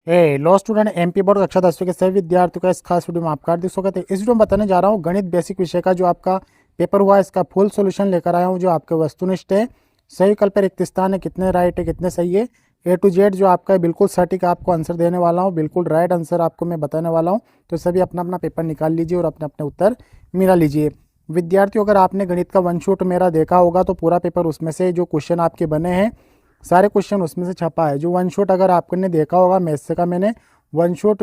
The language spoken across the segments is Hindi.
लो स्टूडेंट एमपी बोर्ड कक्षा 10वीं के सभी विद्यार्थियों का इस खास वीडियो में आपका हार्दिक स्वागत है। इस वीडियो में बताने जा रहा हूँ गणित बेसिक विषय का जो आपका पेपर हुआ है, इसका फुल सॉल्यूशन लेकर आया हूँ। जो आपके वस्तुनिष्ठ है, सही विकल्प पर रिक्त स्थान है, कितने राइट है कितने सही है, ए टू जेड जो आपका है बिल्कुल सटीक आपको आंसर देने वाला हूँ, बिल्कुल राइट आंसर आपको मैं बताने वाला हूँ। तो सभी अपना अपना पेपर निकाल लीजिए और अपने अपने उत्तर मिला लीजिए। विद्यार्थियों, अगर आपने गणित का वन शॉट मेरा देखा होगा तो पूरा पेपर उसमें से जो क्वेश्चन आपके बने हैं सारे क्वेश्चन उसमें से छपा है। जो वन शॉट अगर आपने देखा होगा मैथ्स का, मैंने वन शॉट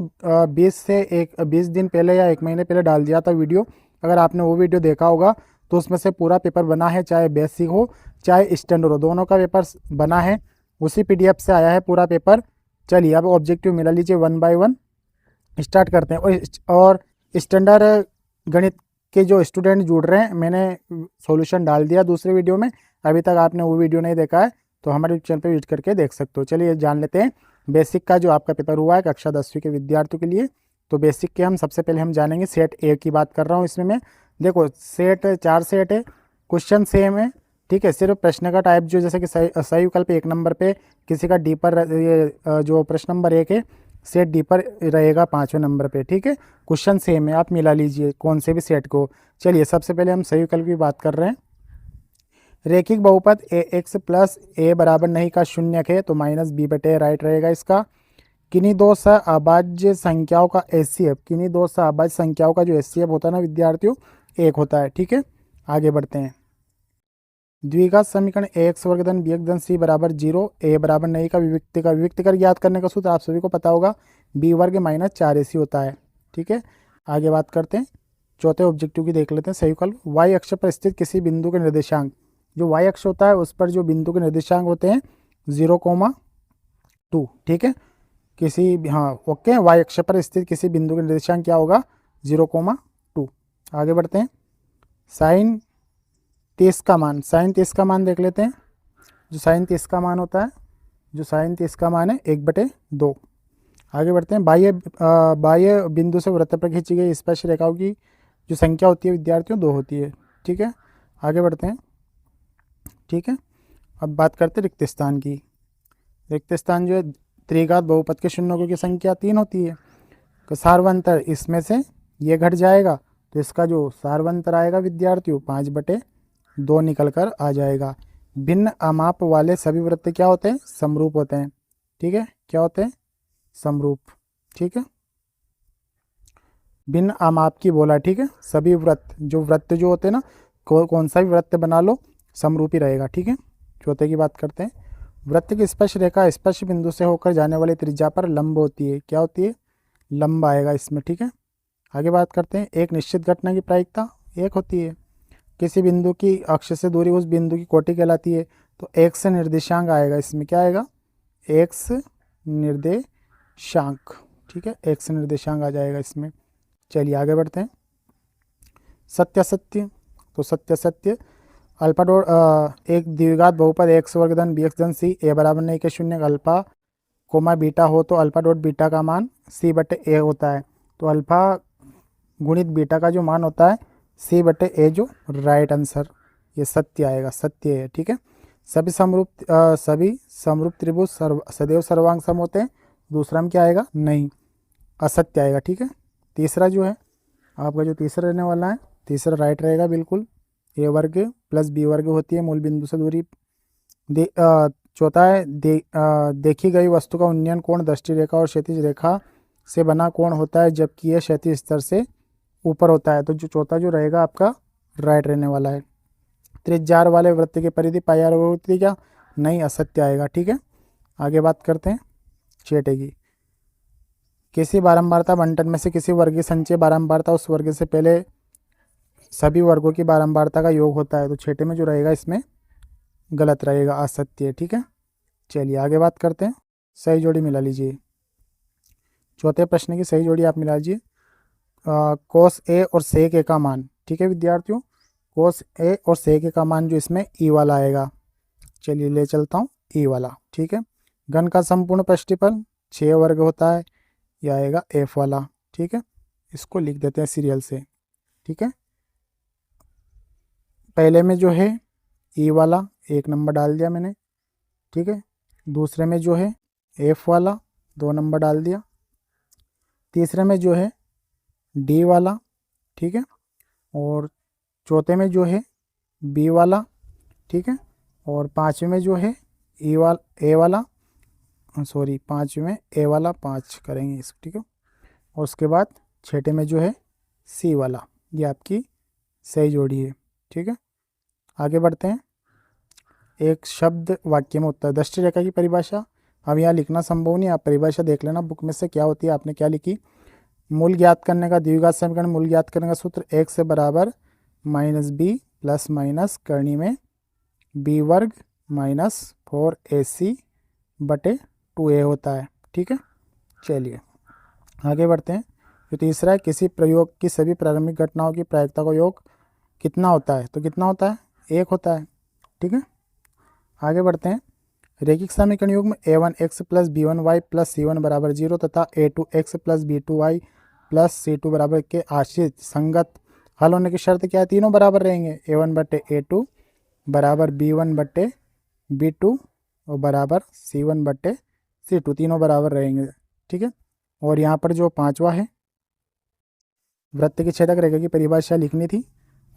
20 दिन पहले या एक महीने पहले डाल दिया था वीडियो। अगर आपने वो वीडियो देखा होगा तो उसमें से पूरा पेपर बना है, चाहे बेसिक हो चाहे स्टैंडर्ड हो, दोनों का पेपर बना है। उसी पीडीएफ से आया है पूरा पेपर। चलिए अब ऑब्जेक्टिव मिला लीजिए, वन बाय वन स्टार्ट करते हैं। और स्टैंडर्ड गणित के जो स्टूडेंट जुड़ रहे हैं, मैंने सॉल्यूशन डाल दिया दूसरे वीडियो में। अभी तक आपने वो वीडियो नहीं देखा है तो हमारे चैनल पर विजिट करके देख सकते हो। चलिए जान लेते हैं बेसिक का जो आपका पेपर हुआ है कक्षा 10वीं के विद्यार्थियों के लिए। तो बेसिक के हम सबसे पहले हम जानेंगे सेट ए की बात कर रहा हूँ। इसमें मैं देखो सेट 4 सेट है, क्वेश्चन सेम है, ठीक है। सिर्फ प्रश्न का टाइप जो जैसे कि सही विकल्प 1 नंबर पे, किसी का डी पर ये जो प्रश्न नंबर 1 है सेट डी पर रहेगा 5वें नंबर पे, ठीक है। क्वेश्चन सेम है, आप मिला लीजिए कौन से भी सेट को। चलिए सबसे पहले हम सही विकल्प की बात कर रहे हैं। रेखिक बहुपद ए एक्स प्लस ए बराबर नहीं का शून्यक है तो माइनस बी बटे राइट रहेगा इसका। किन्हीं दो अभाज्य संख्याओं का एचसीएफ, किन्हीं दो अभाज्य संख्याओं का जो एचसीएफ होता है ना विद्यार्थियों, एक होता है, ठीक है। आगे बढ़ते हैं। द्विघात समीकरण ए एक्स वर्ग धन बी एक्स धन सी बराबर 0, ए बराबर नहीं का विविक्तिकर ज्ञात करने का सूत्र आप सभी को पता होगा, बी वर्ग माइनस 4ac होता है, ठीक है। आगे बात करते हैं चौथे ऑब्जेक्टिव की, देख लेते हैं सही विकल्प। वाई अक्ष पर स्थित किसी बिंदु के निर्देशांक, जो वाई अक्ष होता है उस पर जो बिंदु के निर्देशांक होते हैं 0,2, ठीक है। किसी हाँ ओके, वाई अक्ष पर स्थित किसी बिंदु का निर्देशांक क्या होगा 0,2। आगे बढ़ते हैं। साइन 30 का मान, साइन 30 का मान देख लेते हैं। जो साइन 30 का मान होता है, जो साइन 30 का मान है 1/2। आगे बढ़ते हैं। बाह्य बिंदु से वृत्त पर खींची गई स्पर्श रेखाओं की जो संख्या होती है विद्यार्थियों 2 होती है, ठीक है। आगे बढ़ते हैं, ठीक है। अब बात करते हैं रिक्त स्थान की। रिक्त स्थान जो है त्रिघात बहुपद के शून्यों की संख्या 3 होती है। तो सार्वंतर इसमें से ये घट जाएगा तो इसका जो सार्वंतर आएगा विद्यार्थियों 5/2 निकल कर आ जाएगा। भिन्न अमाप वाले सभी वृत्त क्या होते हैं, समरूप होते हैं, ठीक है। क्या होते हैं, समरूप, ठीक है। भिन्न अमाप की बोला, ठीक है। सभी वृत्त जो होते हैं ना, कौन सा भी वृत्त बना लो समरूप ही रहेगा, ठीक है। चौथे की बात करते हैं। वृत्त की स्पर्श रेखा स्पर्श बिंदु से होकर जाने वाली त्रिज्या पर लंब होती है, क्या होती है, लंब आएगा इसमें, ठीक है। आगे बात करते हैं। एक निश्चित घटना की प्रायिकता 1 होती है। किसी बिंदु की अक्ष से दूरी उस बिंदु की कोटि कहलाती है। तो एक्स निर्देशांक आएगा इसमें, क्या आएगा, एक्स निर्देशांक, ठीक है। एक्स निर्देशांक आ जाएगा इसमें। चलिए आगे बढ़ते हैं। सत्य सत्य, तो सत्य सत्य अल्फा डॉट एक द्विघात बहुपद एक्स वर्ग धन बी एक्स धन सी ए बराबर नहीं के शून्य अल्फा कोमा बीटा हो तो अल्फा डॉट बीटा का मान c/a होता है। तो अल्फा गुणित बीटा का जो मान होता है c/a, जो राइट आंसर ये सत्य आएगा, सत्य है, ठीक है। सभी समरूप त्रिभुज सदैव सर्वांग सम होते हैं। दूसरा में क्या आएगा, नहीं, असत्य आएगा, ठीक है। तीसरा जो है आपका, जो तीसरा रहने वाला है, तीसरा राइट रहेगा बिल्कुल। ए वर्ग प्लस बी वर्ग होती है मूल बिंदु से दूरी। चौथा है देखी गई वस्तु का उन्नयन कोण दृष्टि रेखा और क्षैतिज रेखा से बना कोण होता है जबकि यह क्षैतिज स्तर से ऊपर होता है। तो जो चौथा जो रहेगा आपका राइट रहने वाला है। त्रिज्यार वाले वृत्त की परिधि पाई आर वर्ग होती है, क्या, नहीं, असत्य आएगा, ठीक है। आगे बात करते हैं छठे की। किसी बारंबारता बंटन में से किसी वर्गीय संचय बारंबारता उस वर्ग से पहले सभी वर्गों की बारंबारता का योग होता है। तो छठे में जो रहेगा इसमें गलत रहेगा, असत्य, ठीक है। चलिए आगे बात करते हैं। सही जोड़ी मिला लीजिए। चौथे प्रश्न की सही जोड़ी आप मिला लीजिए। कोस ए और सेक ए का मान, ठीक है विद्यार्थियों। कोस ए और सेक ए का मान जो इसमें ई वाला आएगा। चलिए ले चलता हूँ ई वाला, ठीक है। घन का संपूर्ण पृष्ठफल 6 वर्ग होता है, यह आएगा एफ वाला, ठीक है। इसको लिख देते हैं सीरियल से, ठीक है। पहले में जो है ई वाला 1 नंबर डाल दिया मैंने, ठीक है। दूसरे में जो है एफ वाला 2 नंबर डाल दिया। तीसरे में जो है डी वाला, ठीक है, और चौथे में जो है बी वाला, ठीक है, और पाँचवें में जो है ए वाला, सॉरी पाँचवें में ए वाला 5 करेंगे इस, ठीक है, और उसके बाद छठे में जो है सी वाला। ये आपकी सही जोड़ी है, ठीक है। आगे बढ़ते हैं। एक शब्द वाक्य में उत्तर, दृष्टि रेखा की परिभाषा अब यहाँ लिखना संभव नहीं, आप परिभाषा देख लेना बुक में से क्या होती है। आपने क्या लिखी, मूल ज्ञात करने का द्विघात समीकरण, मूल ज्ञात करने का सूत्र x से बराबर -b प्लस माइनस करनी में b वर्ग माइनस 4ac बटे 2a होता है, ठीक है। चलिए आगे बढ़ते हैं। जो तीसरा है, किसी प्रयोग की सभी प्रारंभिक घटनाओं की प्रायिकता का योग कितना होता है, तो कितना होता है, 1 होता है, ठीक है। आगे बढ़ते हैं। रैखिक समीकरण युग्म a1x plus b1y plus c1 बराबर 0 तथा a2x plus b2y plus c2 बराबर के आश्रित संगत हल होने की शर्त क्या है, तीनों बराबर रहेंगे, a1 बटे a2 बराबर b1 बटे b2 और बराबर c1 बटे c2, तीनों बराबर रहेंगे, ठीक है। और यहाँ पर जो पांचवा है, वृत्त की छेदक रेखा की परिभाषा लिखनी थी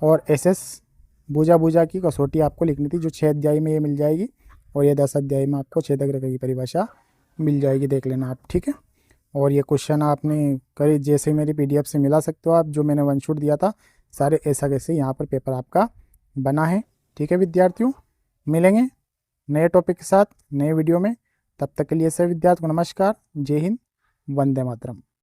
और SS भुजा की कसौटी आपको लिखनी थी, जो 6 अध्याय में ये मिल जाएगी और ये 10 अध्याय में आपको छेदक रेखा की परिभाषा मिल जाएगी, देख लेना आप, ठीक है। और ये क्वेश्चन आपने करी जैसे मेरी PDF से मिला सकते हो आप, जो मैंने वन शूट दिया था सारे ऐसा कैसे यहाँ पर पेपर आपका बना है, ठीक है विद्यार्थियों। मिलेंगे नए टॉपिक के साथ नए वीडियो में, तब तक के लिए सभी विद्यार्थियों को नमस्कार, जय हिंद, वंदे मातरम।